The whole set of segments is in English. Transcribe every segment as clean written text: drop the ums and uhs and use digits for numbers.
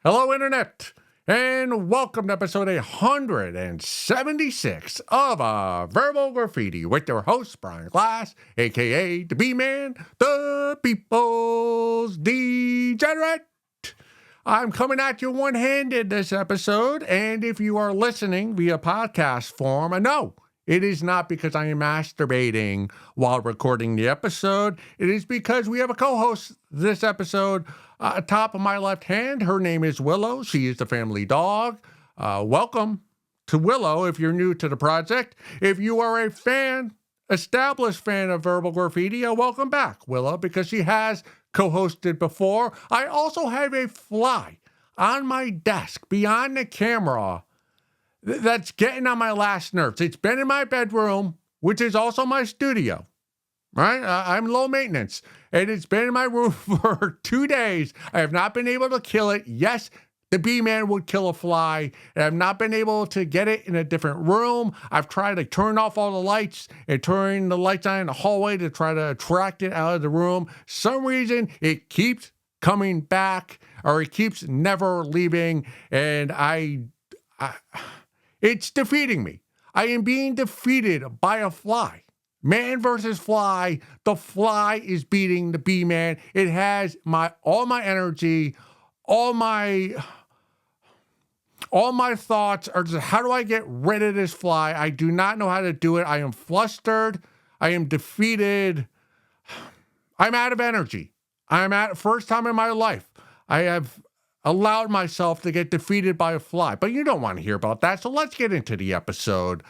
Hello, Internet, and welcome to episode 176 of Verbal Graffiti with your host, Brian Glass, aka the B-Man, the People's Degenerate. I'm coming at you one-handed this episode, and if you are listening via podcast form, no, it is not because I am masturbating while recording the episode. It is because we have a co-host this episode, top of my left hand. Her name is Willow. She is the family dog. Welcome to Willow if you're new to the project. If you are a fan, established fan of Verbal Graffiti, welcome back, Willow, because she has co-hosted before. I also have a fly on my desk beyond the camera that's getting on my last nerves. It's been in my bedroom, which is also my studio, right? I'm low maintenance, and it's been in my room for 2 days. I have not been able to kill it. Yes, the B-Man would kill a fly, and I've not been able to get it in a different room. I've tried to turn off all the lights and turn the lights on in the hallway to try to attract it out of the room. Some reason it keeps coming back, or it keeps never leaving, and it's defeating me. I am being defeated by a fly. Man versus fly. The fly is beating the B-Man. It has all my energy, all my thoughts are just, how do I get rid of this fly? I do not know how to do it. I am flustered. I am defeated. I'm out of energy. I'm at first time in my life I have allowed myself to get defeated by a fly. But you don't want to hear about that, so let's get into the episode.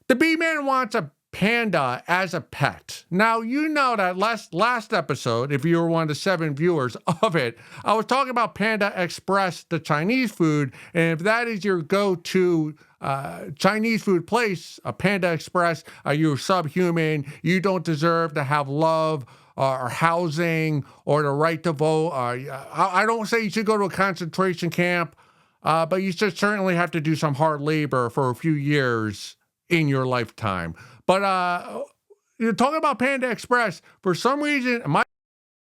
The B-Man wants a panda as a pet. Now, you know that last episode, if you were one of the 7 viewers of it, I was talking about Panda Express, the Chinese food, and if that is your go-to Chinese food place, a Panda Express, you're subhuman, you don't deserve to have love, or housing, or the right to vote. I don't say you should go to a concentration camp, but you should certainly have to do some hard labor for a few years in your lifetime. But you're talking about Panda Express. For some reason, my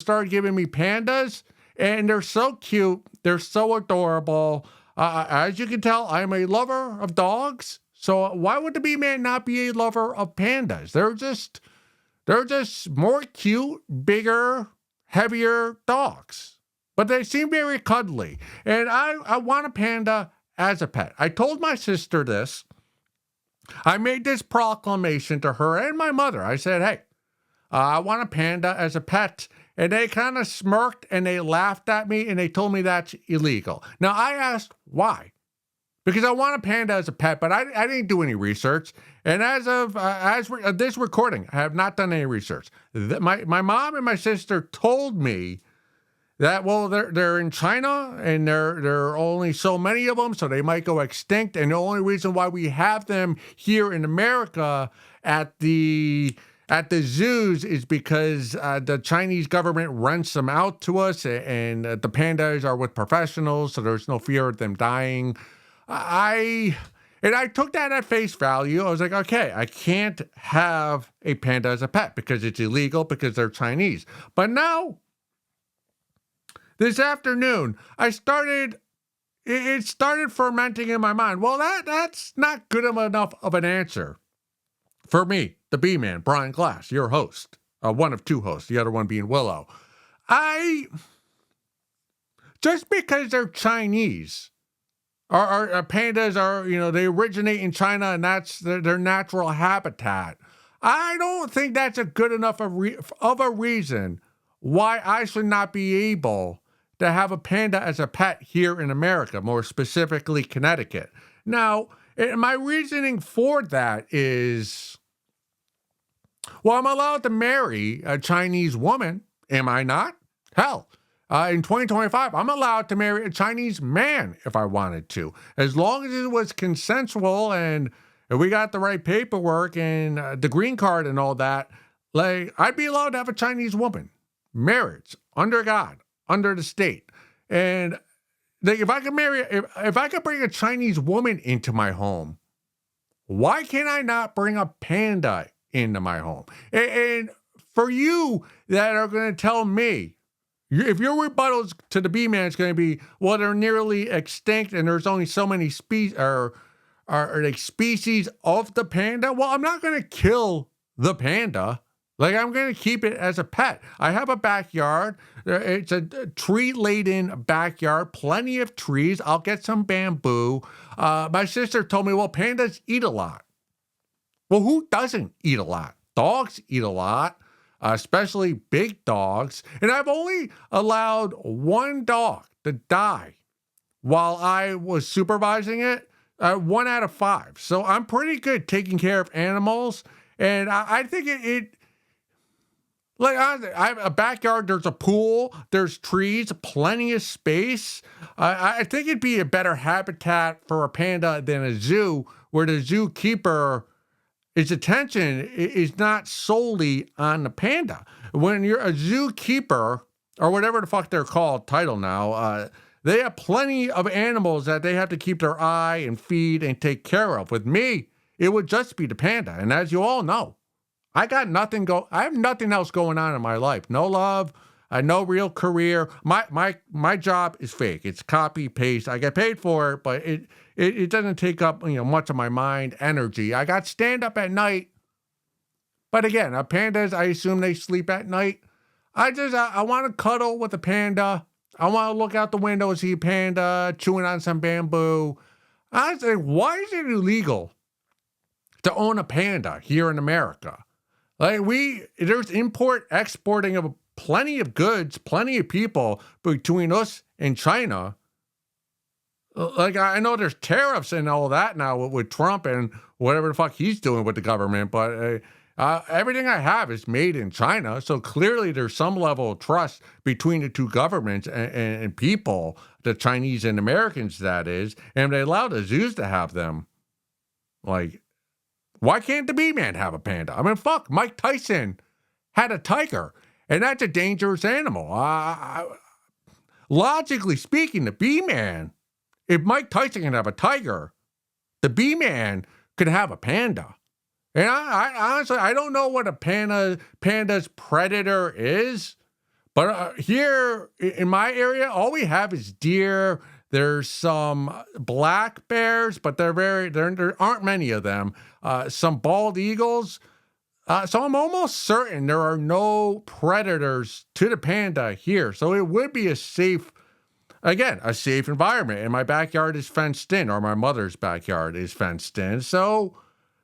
started giving me pandas, and they're so cute. They're so adorable. As you can tell, I'm a lover of dogs. So why would the B-Man not be a lover of pandas? They're just more cute, bigger, heavier dogs. But they seem very cuddly. And I want a panda as a pet. I told my sister this. I made this proclamation to her and my mother. I said, hey, I want a panda as a pet. And they kind of smirked and they laughed at me and they told me that's illegal. Now, I asked why. Because I want a panda as a pet, but I didn't do any research. And as of this recording, I have not done any research. My mom and my sister told me that, well, they're in China and there are only so many of them, so they might go extinct. And the only reason why we have them here in America at the zoos is because the Chinese government rents them out to us, and the pandas are with professionals, so there's no fear of them dying. I took that at face value. I was like, okay, I can't have a panda as a pet because it's illegal because they're Chinese. But now, this afternoon, it started fermenting in my mind. Well, that's not good enough of an answer for me, the B-Man, Brian Glass, your host, one of 2 hosts, the other one being Willow. Just because they're Chinese, our pandas are, they originate in China and that's their natural habitat. I don't think that's a good enough of a reason why I should not be able to have a panda as a pet here in America, more specifically Connecticut. Now, my reasoning for that is, well, I'm allowed to marry a Chinese woman, am I not? Hell, in 2025, I'm allowed to marry a Chinese man if I wanted to, as long as it was consensual and we got the right paperwork and the green card and all that. Like, I'd be allowed to have a Chinese woman, marriage, under God, under the state. And if I could bring a Chinese woman into my home, why can I not bring a panda into my home? And for you that are going to tell me If your rebuttal to the bee man is going to be, well, they're nearly extinct and there's only so many species or like species of the panda, well, I'm not going to kill the panda. Like, I'm going to keep it as a pet. I have a backyard. It's a tree-laden backyard, plenty of trees. I'll get some bamboo. My sister told me, well, pandas eat a lot. Well, who doesn't eat a lot? Dogs eat a lot, especially big dogs. And I've only allowed one dog to die while I was supervising it, 1 out of 5. So I'm pretty good taking care of animals. And I think like I have a backyard, there's a pool, there's trees, plenty of space. I think it'd be a better habitat for a panda than a zoo, where the zookeeper, his attention is not solely on the panda. When you're a zookeeper, or whatever the fuck they're called, title now, they have plenty of animals that they have to keep their eye and feed and take care of. With me, it would just be the panda. And as you all know, I have nothing else going on in my life. No love, no real career. My job is fake. It's copy paste. I get paid for it, but it doesn't take up much of my mind, energy. I got stand up at night. But again, pandas, I assume they sleep at night. I want to cuddle with a panda. I want to look out the window and see a panda chewing on some bamboo. I was like, why is it illegal to own a panda here in America? Like, there's import, exporting of plenty of goods, plenty of people between us and China. Like, I know there's tariffs and all that now with Trump and whatever the fuck he's doing with the government, but everything I have is made in China. So clearly there's some level of trust between the two governments and people, the Chinese and Americans, that is, and they allow the zoos to have them. Like, why can't the bee man have a panda? I mean, fuck, Mike Tyson had a tiger, and that's a dangerous animal. Logically speaking, the bee man, if Mike Tyson can have a tiger, the bee man could have a panda. And I honestly, I don't know what a panda's predator is, but here in my area, all we have is deer. There's some black bears, but there aren't many of them. Some bald eagles. So I'm almost certain there are no predators to the panda here. So it would be a safe environment. And my backyard is fenced in, or my mother's backyard is fenced in. So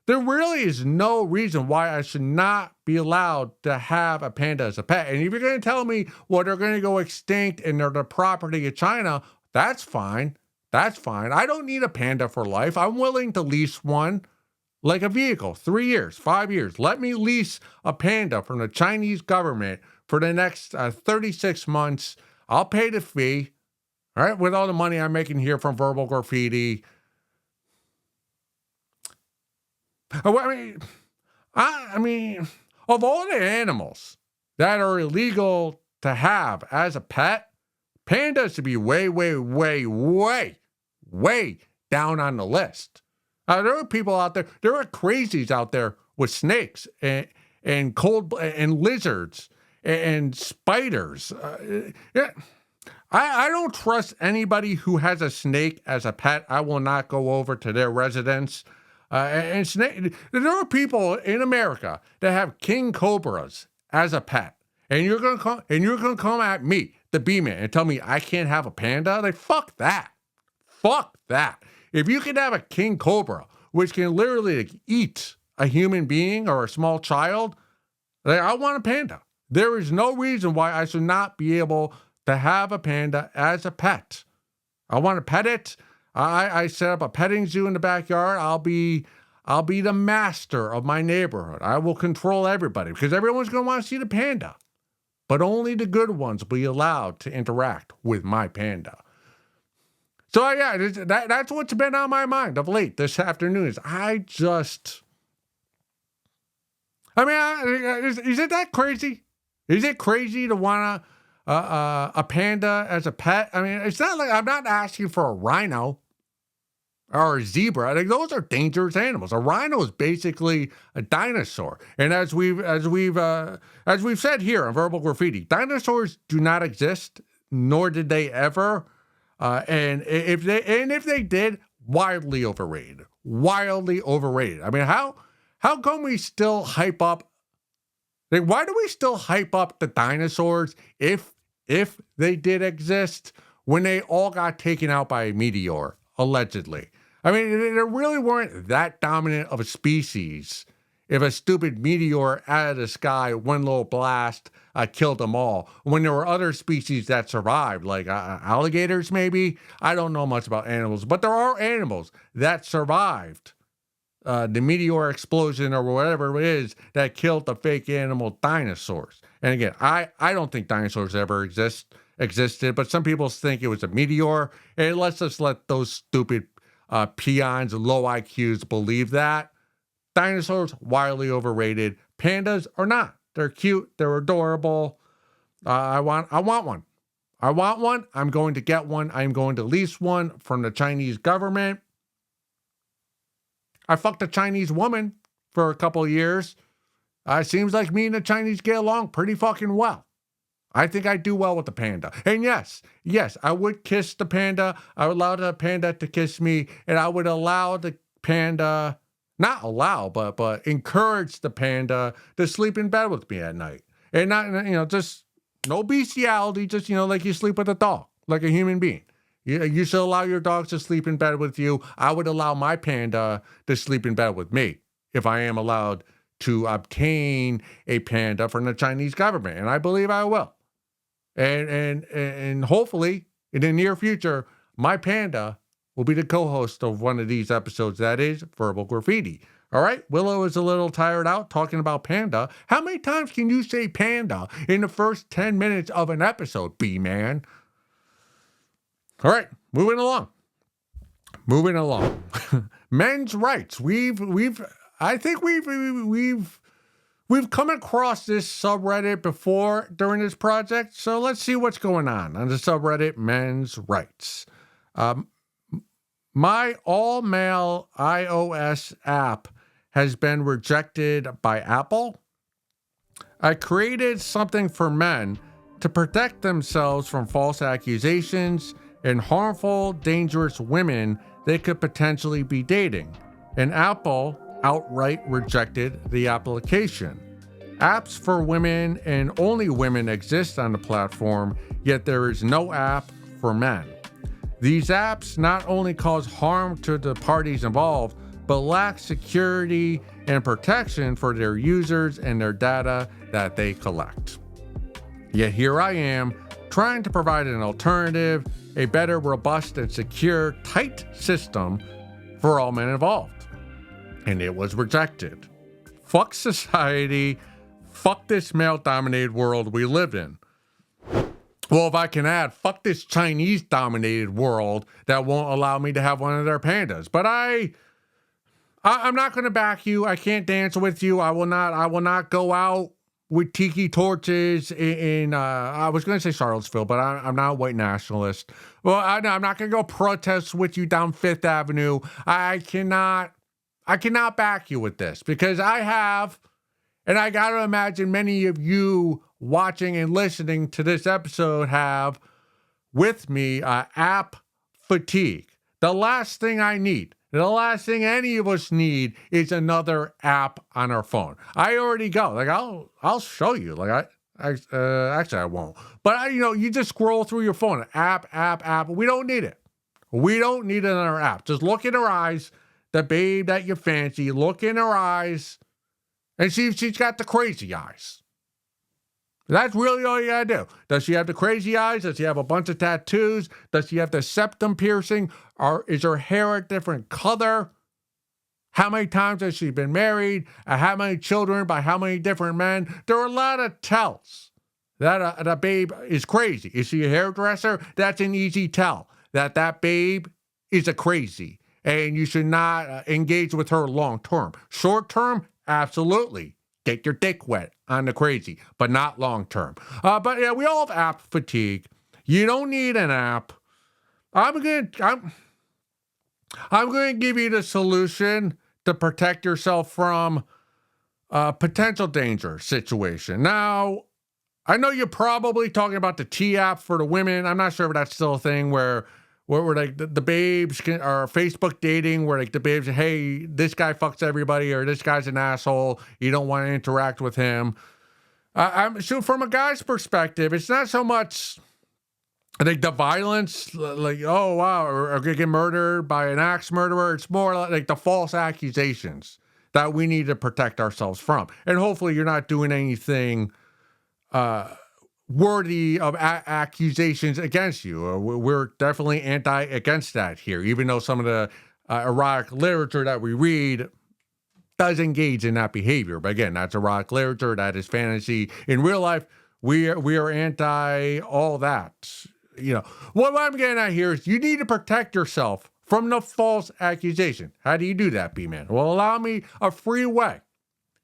there really is no reason why I should not be allowed to have a panda as a pet. And if you're going to tell me, well, they're going to go extinct and they're the property of China, that's fine. That's fine. I don't need a panda for life. I'm willing to lease one, like a vehicle, 3 years, 5 years. Let me lease a panda from the Chinese government for the next 36 months. I'll pay the fee, all right, with all the money I'm making here from verbal graffiti. I mean, of all the animals that are illegal to have as a pet, pandas should be way, way, way, way, way down on the list. There are people out there, there are crazies out there with snakes and lizards and spiders. I don't trust anybody who has a snake as a pet. I will not go over to their residence. There are people in America that have king cobras as a pet, and you're gonna come at me, the bee man, and tell me I can't have a panda? Like, fuck that. Fuck that. If you can have a king cobra, which can literally eat a human being or a small child, like, I want a panda. There is no reason why I should not be able to have a panda as a pet. I want to pet it. I set up a petting zoo in the backyard. I'll be the master of my neighborhood. I will control everybody because everyone's going to want to see the panda. But only the good ones will be allowed to interact with my panda. So yeah, that's what's been on my mind of late this afternoon. Is is it that crazy? Is it crazy to want a panda as a pet? I mean, it's not like I'm not asking for a rhino. or a zebra. Like, those are dangerous animals. A rhino is basically a dinosaur. And as we've said here on Verbal Graffiti, dinosaurs do not exist, nor did they ever. And if they did, wildly overrated. Wildly overrated. I mean, how come we still hype up? Like, why do we still hype up the dinosaurs if they did exist when they all got taken out by a meteor, allegedly? I mean, they really weren't that dominant of a species if a stupid meteor out of the sky, one little blast, killed them all. When there were other species that survived, like alligators maybe. I don't know much about animals, but there are animals that survived the meteor explosion or whatever it is that killed the fake animal dinosaurs. And again, I don't think dinosaurs ever existed, but some people think it was a meteor. And let's just let those stupid peons, low IQs believe that. Dinosaurs, wildly overrated. Pandas are not. They're cute. They're adorable. I want one. I want one. I'm going to get one. I'm going to lease one from the Chinese government. I fucked a Chinese woman for a couple of years. It seems like me and the Chinese get along pretty fucking well. I think I do well with the panda. And yes, I would kiss the panda. I would allow the panda to kiss me, and I would allow the panda, not allow, but encourage the panda to sleep in bed with me at night. And not, just no bestiality, just, like you sleep with a dog, like a human being. You should allow your dogs to sleep in bed with you. I would allow my panda to sleep in bed with me if I am allowed to obtain a panda from the Chinese government. And I believe I will. And hopefully, in the near future, my panda will be the co-host of one of these episodes. That is Verbal Graffiti. All right, Willow is a little tired out talking about panda. How many times can you say panda in the first 10 minutes of an episode, B-man? All right, moving along. Men's rights. I think we've come across this subreddit before during this project, so let's see what's going on the subreddit Men's Rights. My all-male iOS app has been rejected by Apple. I created something for men to protect themselves from false accusations and harmful, dangerous women they could potentially be dating, and Apple outright rejected the application. Apps for women and only women exist on the platform, yet there is no app for men. These apps not only cause harm to the parties involved, but lack security and protection for their users and their data that they collect. Yet here I am, trying to provide an alternative, a better, robust, and secure, tight system for all men involved. And it was rejected. Fuck society. Fuck this male-dominated world we live in. Well, if I can add, fuck this Chinese-dominated world that won't allow me to have one of their pandas. But I'm not going to back you. I can't dance with you. I will not go out with tiki torches in I was going to say Charlottesville, but I'm not a white nationalist. Well, I'm not going to go protest with you down Fifth Avenue. I cannot back you with this because I have, and I got to imagine many of you watching and listening to this episode have with me app fatigue. The last thing I need, the last thing any of us need is another app on our phone. I already go. Like, I'll show you. Like, actually I won't. But you just scroll through your phone. App. We don't need it. We don't need another app. Just look in her eyes, the babe that you fancy. Look in her eyes, and see if she's got the crazy eyes. That's really all you gotta do. Does she have the crazy eyes? Does she have a bunch of tattoos? Does she have the septum piercing? Or is her hair a different color? How many times has she been married? How many children by how many different men? There are a lot of tells that a babe is crazy. Is she a hairdresser? That's an easy tell that babe is a crazy. And you should not engage with her long term. Short term, absolutely. Get your dick wet on the crazy, but not long term. But yeah, we all have app fatigue. You don't need an app. I'm going to give you the solution to protect yourself from a potential danger situation. Now, I know you're probably talking about the T app for the women. I'm not sure if that's still a thing where like the babes can, or Facebook dating where like the babes, hey, this guy fucks everybody or this guy's an asshole. You don't want to interact with him. So from a guy's perspective, it's not so much like the violence, like, oh wow, or get murdered by an axe murderer. It's more like the false accusations that we need to protect ourselves from. And hopefully you're not doing anything worthy of accusations against you. We're definitely against that here, even though some of the erotic literature that we read does engage in that behavior. But again, that's erotic literature, that is fantasy. In real life, we are anti all that. You know, what I'm getting at here is you need to protect yourself from the false accusation. How do you do that, B-Man? Well, allow me a free way.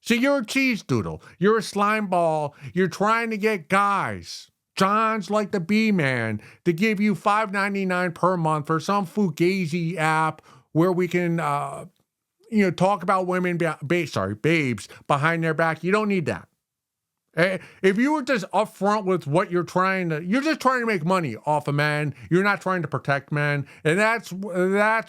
So you're a cheese doodle. You're a slime ball. You're trying to get guys, Johns like the B-Man, to give you $5.99 per month for some fugazi app where we can, talk about women, babes behind their back. You don't need that. If you were just upfront with what you're just trying to make money off a man. You're not trying to protect men, and that's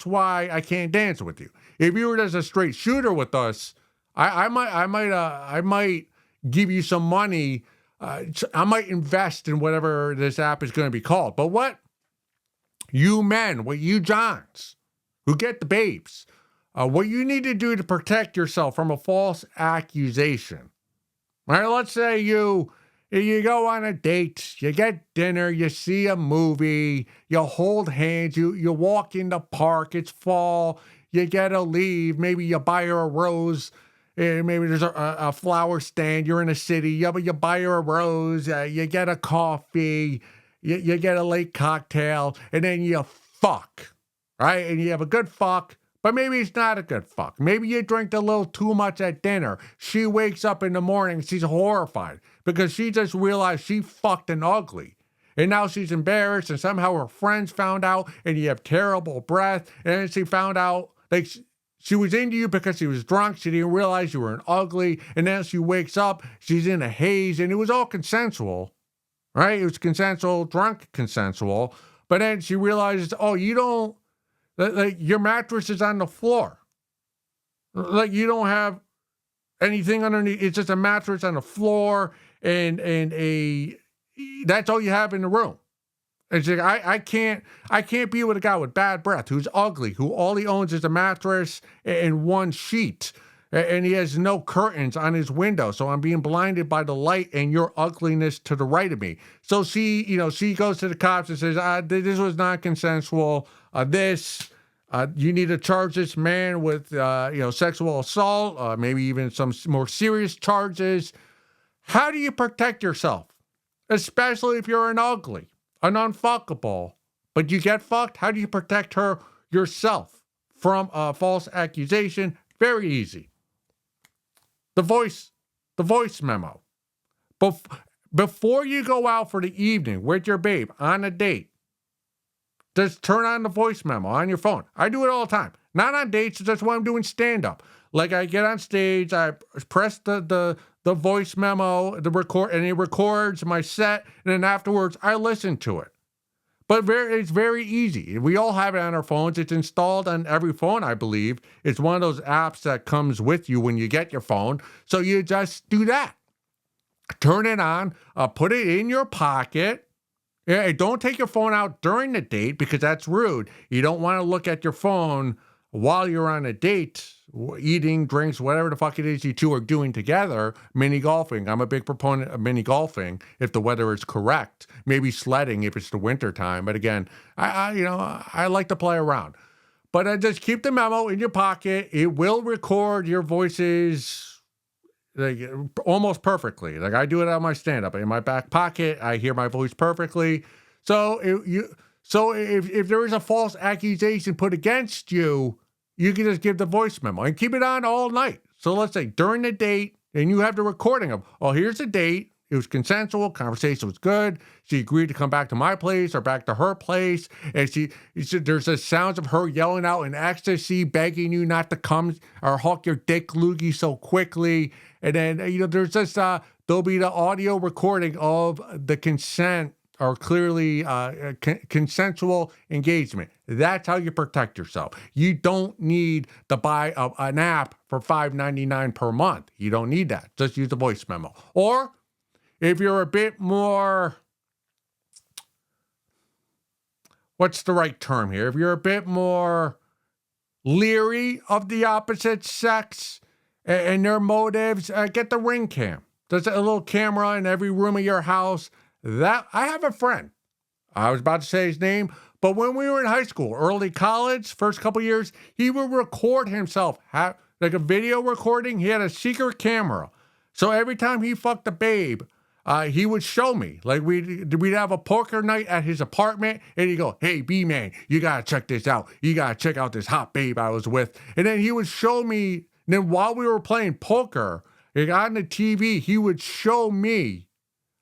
why I can't dance with you. If you were just a straight shooter with us, I might give you some money. I might invest in whatever this app is going to be called. But what you Johns who get the babes, what you need to do to protect yourself from a false accusation. All right, let's say you go on a date, you get dinner, you see a movie, you hold hands, you walk in the park, it's fall, you get to leave, maybe you buy her a rose, maybe there's a flower stand, you're in a city, you buy her a rose, you get a coffee, you get a late cocktail, and then you fuck, right? And you have a good fuck. But maybe it's not a good fuck. Maybe you drank a little too much at dinner. She wakes up in the morning, she's horrified because she just realized she fucked an ugly. And now she's embarrassed, and somehow her friends found out, and you have terrible breath. And then she found out, like, she was into you because she was drunk. She didn't realize you were an ugly. And then she wakes up, she's in a haze, and it was all consensual, right? It was consensual, drunk consensual. But then she realizes, oh, you don't, like, your mattress is on the floor. Like, you don't have anything underneath. It's just a mattress on the floor and that's all you have in the room. It's like, I can't be with a guy with bad breath, who's ugly, who all he owns is a mattress and one sheet. And he has no curtains on his window. So I'm being blinded by the light and your ugliness to the right of me. So she goes to the cops and says, this was not consensual. You need to charge this man with, sexual assault, maybe even some more serious charges. How do you protect yourself? Especially if you're an unfuckable, but you get fucked. How do you protect yourself from a false accusation? Very easy. The voice memo. Before you go out for the evening with your babe on a date, just turn on the voice memo on your phone. I do it all the time. Not on dates, that's why I'm doing stand-up. Like, I get on stage, I press the voice memo, the record, and it records my set, and then afterwards, I listen to it. But it's very easy. We all have it on our phones. It's installed on every phone, I believe. It's one of those apps that comes with you when you get your phone. So you just do that. Turn it on, put it in your pocket. Yeah, don't take your phone out during the date because that's rude. You don't want to look at your phone while you're on a date, eating, drinks, whatever the fuck it is you two are doing together. Mini golfing. I'm a big proponent of mini golfing if the weather is correct. Maybe sledding if it's the winter time. But again, I like to play around. But just keep the memo in your pocket. It will record your voices like almost perfectly. Like, I do it on my stand-up. In my back pocket, I hear my voice perfectly. So if there is a false accusation put against you, you can just give the voice memo and keep it on all night. So let's say during the date, and you have the recording of, oh, here's the date. It was consensual. Conversation was good. She agreed to come back to my place or back to her place. And there's the sounds of her yelling out in ecstasy, begging you not to come or huck your dick loogie so quickly. And then, there's this, there'll be the audio recording of the consent or clearly consensual engagement. That's how you protect yourself. You don't need to buy an app for $5.99 per month. You don't need that. Just use the voice memo. Or if you're a bit more, what's the right term here? If you're a bit more leery of the opposite sex and their motives, get the Ring Cam. There's a little camera in every room of your house. That I have a friend. I was about to say his name, but when we were in high school, early college, first couple years, he would record himself, like a video recording. He had a secret camera. So every time he fucked a babe, he would show me. Like we'd have a poker night at his apartment, and he'd go, "Hey, B-man, you gotta check this out. You gotta check out this hot babe I was with." And then he would show me. And then while we were playing poker, like on the TV, he would show me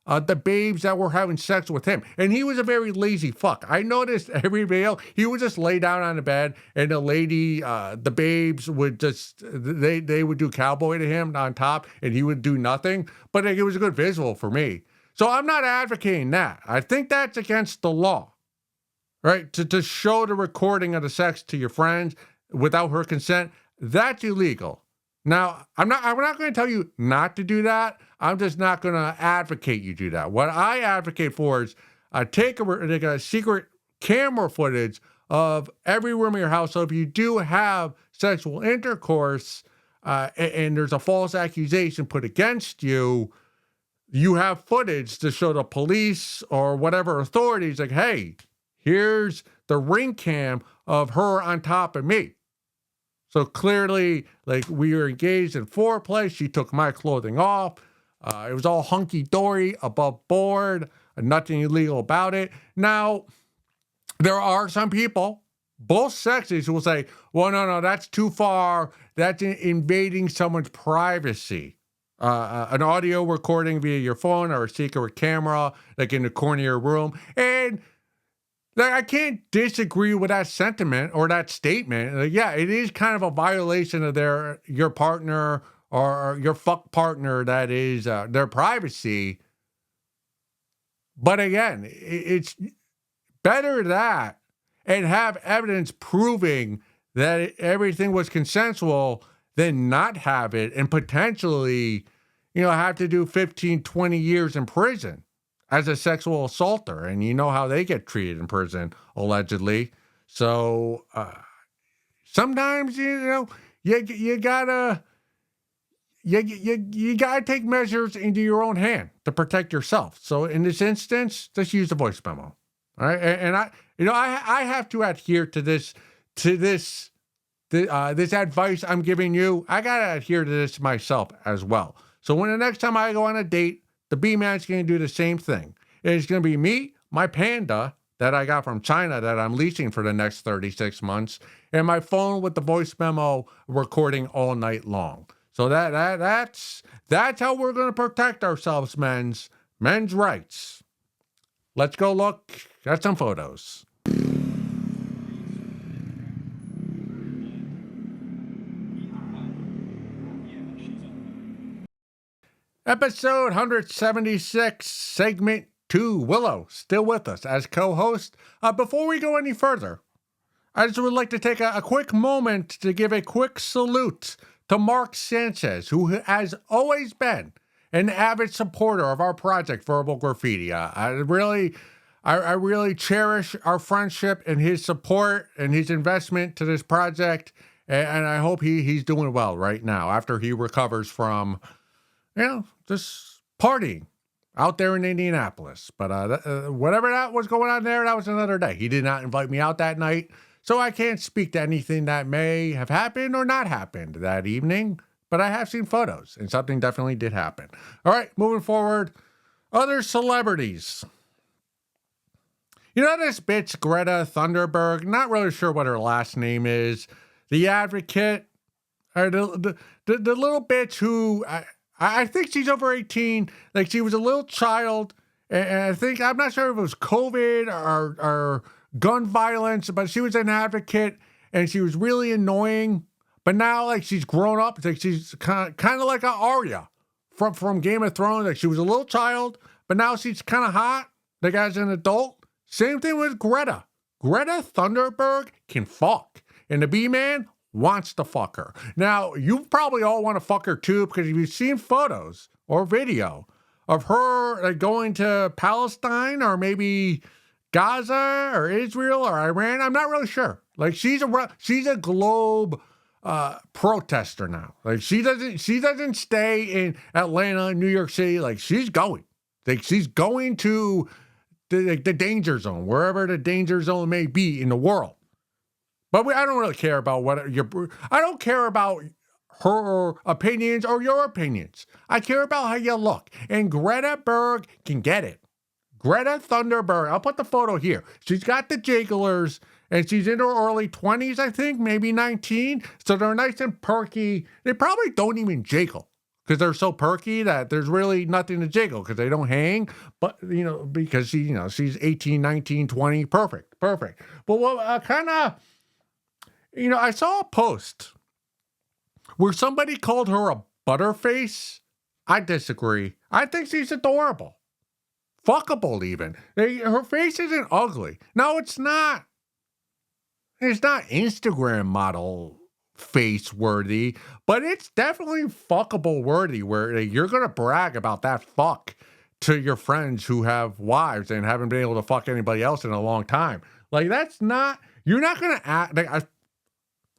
the babes that were having sex with him. And he was a very lazy fuck. I noticed every video, he would just lay down on the bed and the lady, the babes would just, they would do cowboy to him on top and he would do nothing. But it was a good visual for me. So I'm not advocating that. I think that's against the law, right? To show the recording of the sex to your friends without her consent, that's illegal. Now, I'm not going to tell you not to do that. I'm just not going to advocate you do that. What I advocate for is take a secret camera footage of every room of your house. So if you do have sexual intercourse and there's a false accusation put against you, you have footage to show the police or whatever authorities like, hey, here's the Ring Cam of her on top of me. So clearly, like, we were engaged in foreplay. She took my clothing off. It was all hunky-dory, above board, nothing illegal about it. Now, there are some people, both sexes, who will say, well, no, that's too far. That's invading someone's privacy. An audio recording via your phone or a secret camera, like in the corner of your room. And I can't disagree with that sentiment or that statement. Yeah, it is kind of a violation of your partner or your fuck partner, that is their privacy. But again, it's better that and have evidence proving that everything was consensual than not have it and potentially, have to do 15, 20 years in prison as a sexual assaulter, and you know how they get treated in prison, allegedly. So sometimes you gotta take measures into your own hand to protect yourself. So in this instance, just use the voice memo. All right, and I have to adhere to this advice I'm giving you. I gotta adhere to this myself as well. So when the next time I go on a date, the B-man's going to do the same thing. It's going to be me, my panda that I got from China that I'm leasing for the next 36 months, and my phone with the voice memo recording all night long. So that's how we're going to protect ourselves, men's rights. Let's go look at some photos. Episode 176, segment 2. Willow, still with us as co-host. Before we go any further, I just would like to take a quick moment to give a quick salute to Mark Sanchez, who has always been an avid supporter of our project, Verbal Graffiti. I really cherish our friendship and his support and his investment to this project, and I hope he's doing well right now after he recovers from just partying out there in Indianapolis. But whatever that was going on there, that was another day. He did not invite me out that night, so I can't speak to anything that may have happened or not happened that evening. But I have seen photos, and something definitely did happen. All right, moving forward. Other celebrities. This bitch, Greta Thunberg, not really sure what her last name is. The advocate, or the little bitch who... I think she's over 18. Like she was a little child. And I think, I'm not sure if it was COVID or gun violence, but she was an advocate and she was really annoying. But now, like, she's grown up. It's like she's kind of like a Arya from Game of Thrones. Like, she was a little child, but now she's kind of hot, like, as an adult. Same thing with Greta. Greta Thunberg can fuck. And the B-Man wants to fuck her. Now, you probably all want to fuck her, too, because if you've seen photos or video of her like, going to Palestine or maybe Gaza or Israel or Iran, I'm not really sure. Like, she's a globe protester now. Like she doesn't stay in Atlanta, New York City. Like she's going to the danger zone, wherever the danger zone may be in the world. But I don't really care about I don't care about her opinions or your opinions. I care about how you look. And Greta Berg can get it. Greta Thunberg. I'll put the photo here. She's got the jigglers. And she's in her early 20s, I think, maybe 19. So they're nice and perky. They probably don't even jiggle because they're so perky that there's really nothing to jiggle because they don't hang. But, because she's 18, 19, 20. Perfect. But what I saw a post where somebody called her a butterface. I disagree. I think she's adorable. Fuckable even. Her face isn't ugly. No, it's not. It's not Instagram model face worthy, but it's definitely fuckable worthy where you're going to brag about that fuck to your friends who have wives and haven't been able to fuck anybody else in a long time. Like you're not going to act like, at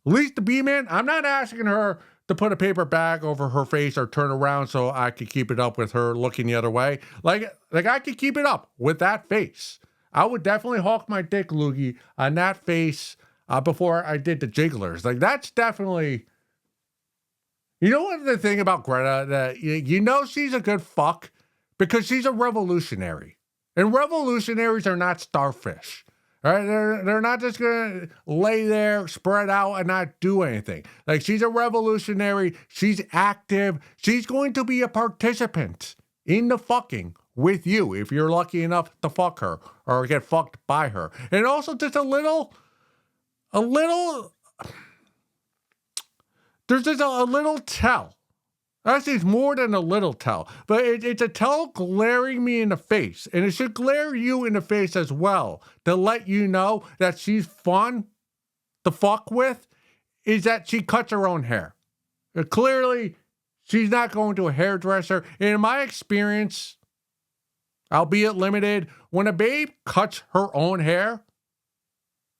least the B-Man, I'm not asking her to put a paper bag over her face or turn around so I could keep it up with her looking the other way. Like I could keep it up with that face. I would definitely hawk my dick loogie on that face before I did the jigglers. Like, that's definitely... what the thing about Greta? That she's a good fuck because she's a revolutionary. And revolutionaries are not starfish. All right? They're not just going to lay there, spread out, and not do anything. Like, she's a revolutionary. She's active. She's going to be a participant in the fucking with you if you're lucky enough to fuck her or get fucked by her. And also just there's just a little tell. Actually, it's more than a little tell, but it's a tell glaring me in the face, and it should glare you in the face as well to let you know that she's fun to fuck with, is that she cuts her own hair. Clearly, she's not going to a hairdresser. And in my experience, albeit limited, when a babe cuts her own hair,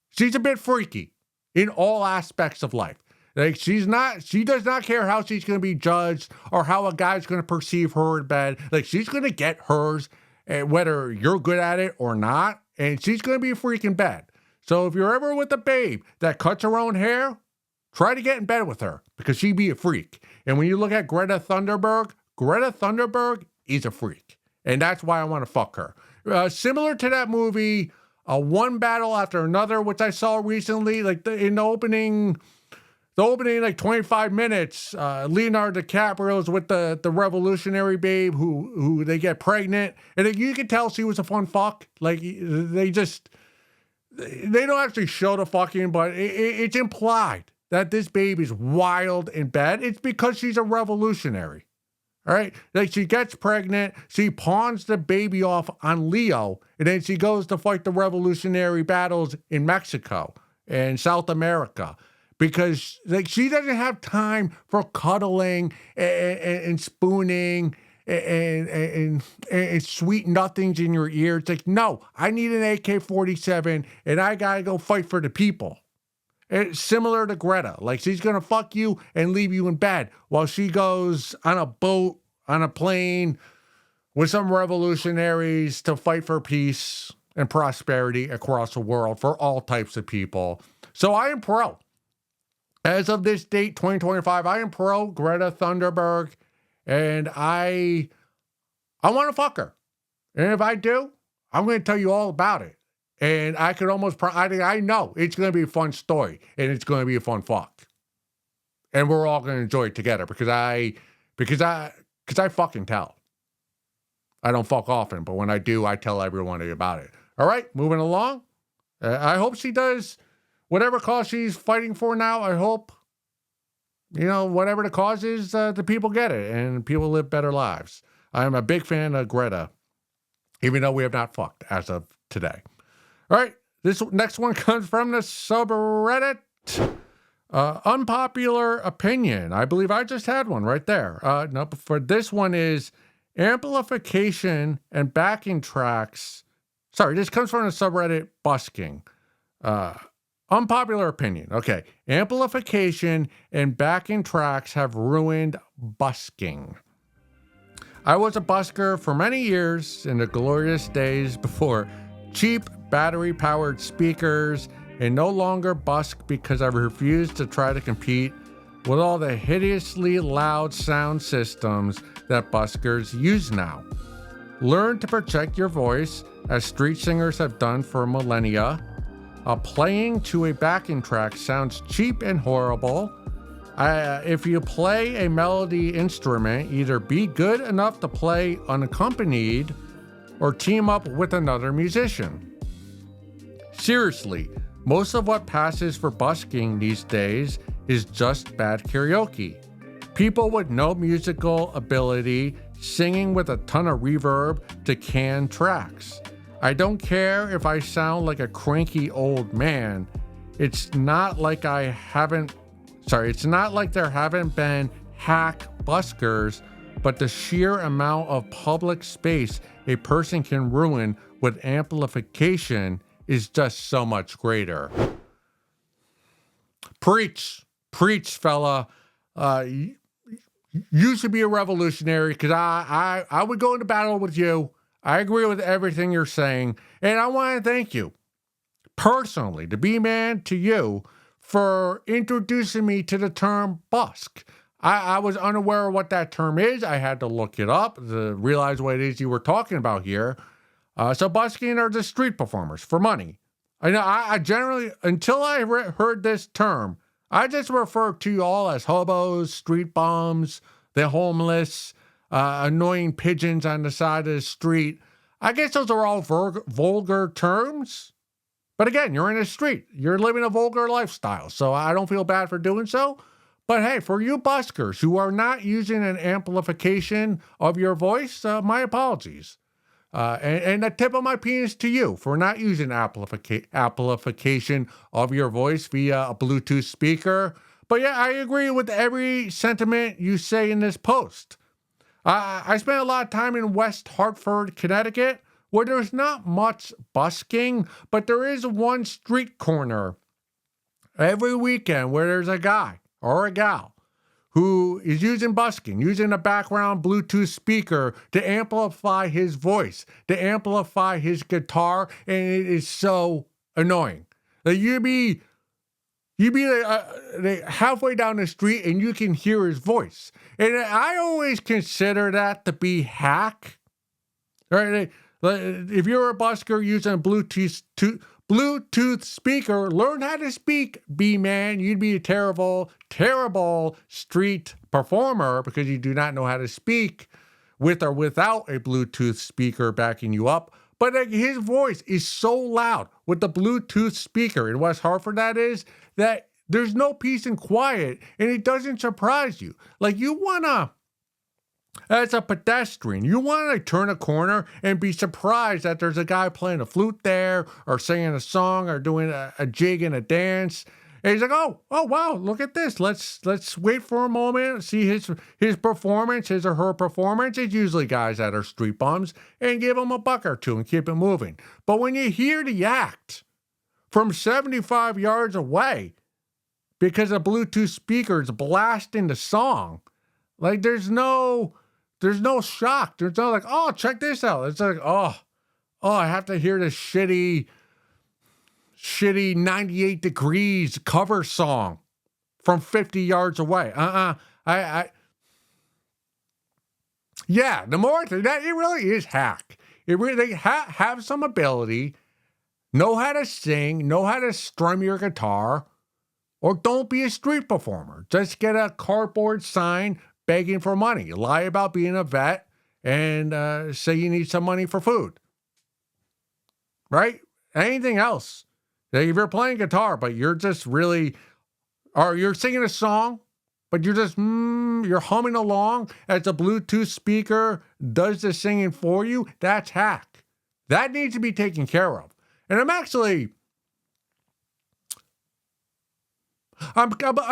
she's a bit freaky in all aspects of life. Like she does not care how she's going to be judged or how a guy's going to perceive her in bed. Like she's going to get hers, whether you're good at it or not. And she's going to be a freaking bed. So if you're ever with a babe that cuts her own hair, try to get in bed with her because she'd be a freak. And when you look at Greta Thunberg is a freak. And that's why I want to fuck her. Similar to that movie, One Battle After Another, which I saw recently, like in the opening like 25 minutes, Leonardo DiCaprio's with the revolutionary babe who they get pregnant, and you can tell she was a fun fuck. Like they don't actually show the fucking, but it's implied that this babe is wild in bed. It's because she's a revolutionary. All right, like she gets pregnant, she pawns the baby off on Leo, and then she goes to fight the revolutionary battles in Mexico and South America. Because like she doesn't have time for cuddling and spooning and sweet nothings in your ear. It's like, no, I need an AK-47 and I gotta go fight for the people. It's similar to Greta. Like she's gonna fuck you and leave you in bed while she goes on a boat, on a plane with some revolutionaries to fight for peace and prosperity across the world for all types of people. So I am pro. As of this date, 2025, I am pro Greta Thunberg, and I want to fuck her. And if I do, I'm going to tell you all about it. And I could almost, I know it's going to be a fun story, and it's going to be a fun fuck. And we're all going to enjoy it together because Because I fucking tell. I don't fuck often, but when I do, I tell everyone about it. All right, moving along. I hope she does whatever cause she's fighting for now. I hope, whatever the cause is, the people get it and people live better lives. I'm a big fan of Greta, even though we have not fucked as of today. All right, this next one comes from the subreddit. Unpopular opinion. I believe I just had one right there. No, but for this one is amplification and backing tracks. Sorry, this comes from the subreddit busking. Unpopular opinion. Okay. Amplification and backing tracks have ruined busking. I was a busker for many years in the glorious days before cheap battery-powered speakers, and no longer busk because I refuse to try to compete with all the hideously loud sound systems that buskers use now. Learn to protect your voice, as street singers have done for millennia. Playing to a backing track sounds cheap and horrible. If you play a melody instrument, either be good enough to play unaccompanied or team up with another musician. Seriously, most of what passes for busking these days is just bad karaoke. People with no musical ability singing with a ton of reverb to can tracks. I don't care if I sound like a cranky old man. It's not like there haven't been hack buskers, but the sheer amount of public space a person can ruin with amplification is just so much greater. Preach, fella. You should be a revolutionary, because I would go into battle with you. I agree with everything you're saying, and I want to thank you personally, the B-Man, to you for introducing me to the term busk. I was unaware of what that term is. I had to look it up to realize what it is you were talking about here. So busking are just street performers for money. I generally, until I heard this term, I just refer to you all as hobos, street bums, the homeless, annoying pigeons on the side of the street. I guess those are all vulgar terms. But again, you're in the street. You're living a vulgar lifestyle, so I don't feel bad for doing so. But hey, for you buskers who are not using an amplification of your voice, my apologies. And a tip of my penis to you for not using amplification of your voice via a Bluetooth speaker. But yeah, I agree with every sentiment you say in this post. I spent a lot of time in West Hartford, Connecticut, where there's not much busking, but there is one street corner every weekend where there's a guy or a gal who is using busking, using a background Bluetooth speaker to amplify his voice, to amplify his guitar, and it is so annoying. Like you be halfway down the street and you can hear his voice. And I always consider that to be hack. Right? If you're a busker using a Bluetooth speaker, learn how to speak, B-Man. You'd be a terrible, terrible street performer because you do not know how to speak with or without a Bluetooth speaker backing you up. But his voice is so loud with the Bluetooth speaker in West Hartford, that there's no peace and quiet, and it doesn't surprise you. Like as a pedestrian, you want to turn a corner and be surprised that there's a guy playing a flute there or singing a song or doing a jig and a dance. And he's like, oh, wow, look at this. Let's wait for a moment, see his performance, his or her performance. It's usually guys that are street bums, and give them a buck or two and keep it moving. But when you hear the act from 75 yards away because a Bluetooth speaker is blasting the song, like there's no shock. There's no like, oh, check this out. It's like, oh, I have to hear this shitty 98 Degrees cover song from 50 yards away. Yeah, the more that it really is hack. It really have some ability, know how to sing, know how to strum your guitar, or don't be a street performer. Just get a cardboard sign, begging for money. Lie about being a vet and say you need some money for food. Right? Anything else. Like if you're playing guitar, but you're just really, or you're singing a song, but you're just, you're humming along as a Bluetooth speaker does the singing for you, that's hack. That needs to be taken care of. And I'm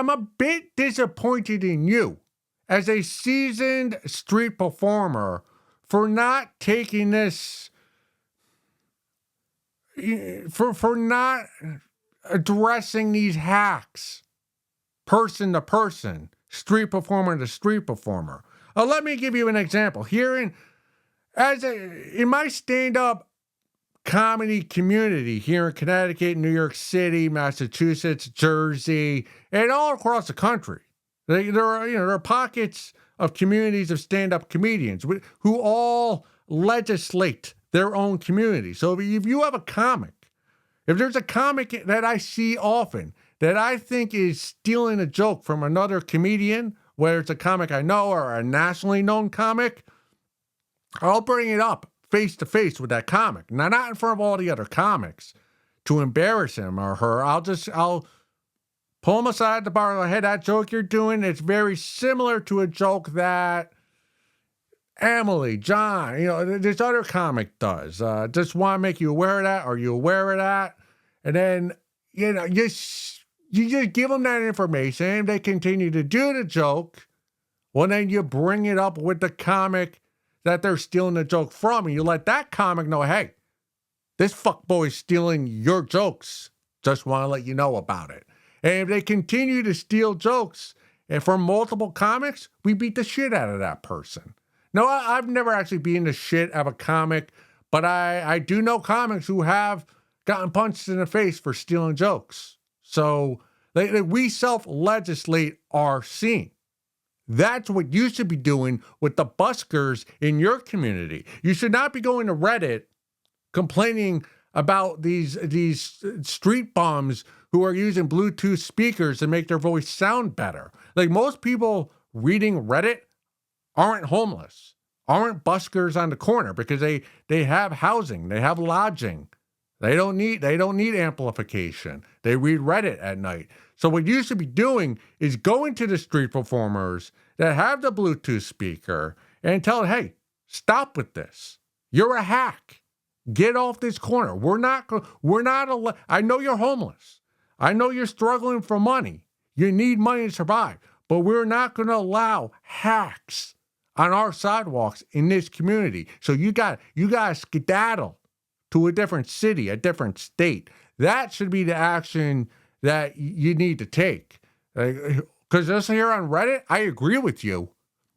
a bit disappointed in you as a seasoned street performer for not taking this, for not addressing these hacks person to person, street performer to street performer. Let me give you an example. Here in my stand-up comedy community here in Connecticut, New York City, Massachusetts, Jersey, and all across the country, there are pockets of communities of stand-up comedians who all legislate their own community. So if you have a comic, if there's a comic that I see often that I think is stealing a joke from another comedian, whether it's a comic I know or a nationally known comic, I'll bring it up face to face with that comic. Now, not in front of all the other comics to embarrass him or her. I'll pull him aside at the bar. Hey, that joke you're doing, it's very similar to a joke that Emily, John, this other comic does. Just want to make you aware of that. Are you aware of that? And then, you just give them that information. They continue to do the joke. Well, then you bring it up with the comic that they're stealing the joke from, and you let that comic know, hey, this fuckboy's stealing your jokes. Just want to let you know about it. And if they continue to steal jokes and from multiple comics, we beat the shit out of that person. No, I've never actually beaten the shit out of a comic, but I do know comics who have gotten punched in the face for stealing jokes. So we self-legislate our scene. That's what you should be doing with the buskers in your community. You should not be going to Reddit complaining about these street bums who are using Bluetooth speakers to make their voice sound better. Like most people reading Reddit aren't homeless, aren't buskers on the corner because they have housing, they have lodging. They don't need amplification. They read Reddit at night. So what you should be doing is going to the street performers that have the Bluetooth speaker and tell them, hey, stop with this. You're a hack. Get off this corner. I know you're homeless. I know you're struggling for money. You need money to survive. But we're not going to allow hacks on our sidewalks in this community. So you got to skedaddle to a different city, a different state. That should be the action that you need to take. Because just here on Reddit, I agree with you.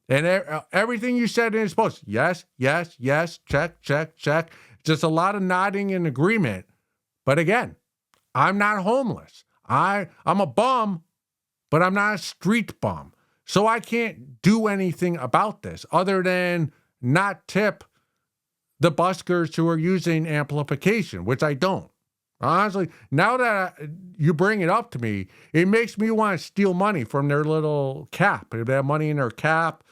And everything you said in this post, yes, yes, yes, check, check, check. Just a lot of nodding in agreement. But again, I'm not homeless. I'm a bum, but I'm not a street bum. So I can't do anything about this other than not tip the buskers who are using amplification, which I don't. Honestly, now that you bring it up to me, it makes me want to steal money from their little cap. If they have money in their cap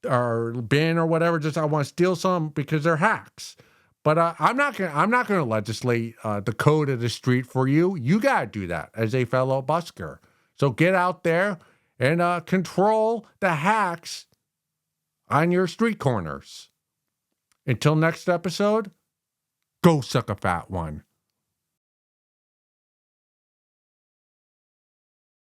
or bin or whatever, I want to steal some because they're hacks. But I'm not gonna legislate the code of the street for you. You gotta do that as a fellow busker. So get out there and control the hacks on your street corners. Until next episode, go suck a fat one.